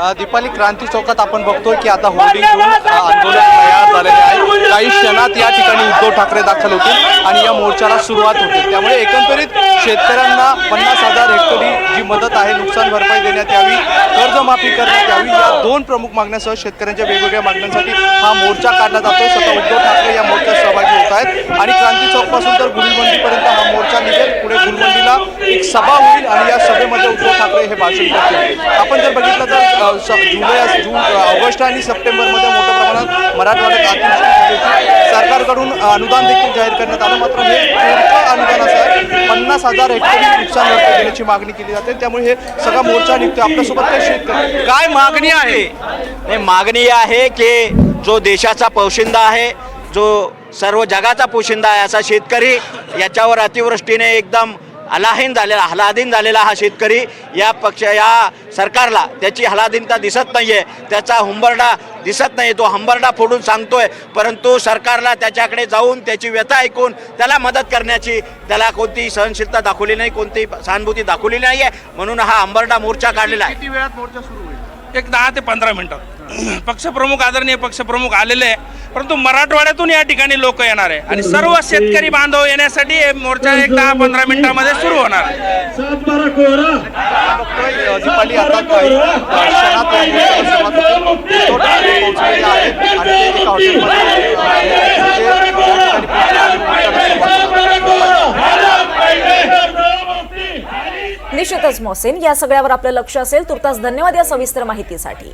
दीपाली, क्रांती चौकात आपण बघतोय की आता होर्डिंग घेऊन आंदोलन तयार झालेले आहे। काही क्षणात या ठिकाणी उद्धव ठाकरे दाखल होतील आणि या मोर्चाला सुरुवात होते। त्यामुळे एकंदरीत शेतकऱ्यांना 50,000 हेक्टरी जी मदत आहे, नुकसान भरपाई देण्यात यावी, कर्जमाफी करण्यात यावी, या दोन प्रमुख मागण्यासह शेतकऱ्यांच्या वेगवेगळ्या मागण्यांसाठी हा मोर्चा काढला जातो। स्वतः उद्धव ठाकरे या मोर्चात सहभागी होत आहेत आणि क्रांती चौकपासून तर गुलमंडीपर्यंत हा मोर्चा निघेल। पुढे गुलमंडीला एक सभा होईल आणि या सभेमध्ये उद्धव ठाकरे हे भाषण करतील। आपण जर बघितलं तर ऑगस्ट आणि सप्टेंबरमध्ये मोठ्या प्रमाणात मराठवाड्यात अतिवृष्टी झाली। सरकारकडून अनुदान देखील जाहीर करण्यात आलं, मात्र हे पुढचं अनुदान असं आहे 50,000 हेक्टरी नुकसान भरपाई देण्याची मागणी केली जाते। त्यामुळे हे सगळा मोर्चा निघतो। आपल्यासोबत काही शेतकरी, काय मागणी आहे? मागणी आहे की जो देशाचा पोशिंदा आहे, जो सर्व जगाचा पोशिंदा आहे असा शेतकरी, याच्यावर अतिवृष्टीने एकदम आल्हादीन झालेला हा शेतकरी या सरकारला त्याची आल्हादीनता दिसत नाहीये, त्याचा हुंबरडा दिसत नाही। तो हंबरडा फोडून सांगतोय, परंतु सरकारला त्याच्याकडे जाऊन त्याची व्यथा ऐकून त्याला मदत करण्याची त्याला कोणतीही सहनशीलता दाखवली नाही, कोणतीही सहानुभूती दाखवली नाही आहे। म्हणून हा हंबरडा मोर्चा काढलेला आहे। किती वेळात मोर्चा सुरू होईल? एक 10 ते 15 मिनिटात पक्षप्रमुख, आदरणीय पक्षप्रमुख आलेले आहे, परंतु मराठवाड्यातून या ठिकाणी लोक येणार आहे आणि सर्व शेतकरी बांधव येण्यासाठी हे मोर्चा एक 10-15 मिनिटांमध्ये सुरू होणार आहे। दीपाली, आता काही क्षणात या मोर्चाला सुरुवात होते। उद्धव ठाकरे पोहोचलेले आहेत आणि ते एका हॉटेलमध्ये निश्चितच मोहसिन, या सगळ्यावर आपलं लक्ष असेल। तुर्तास धन्यवाद या सविस्तर माहितीसाठी।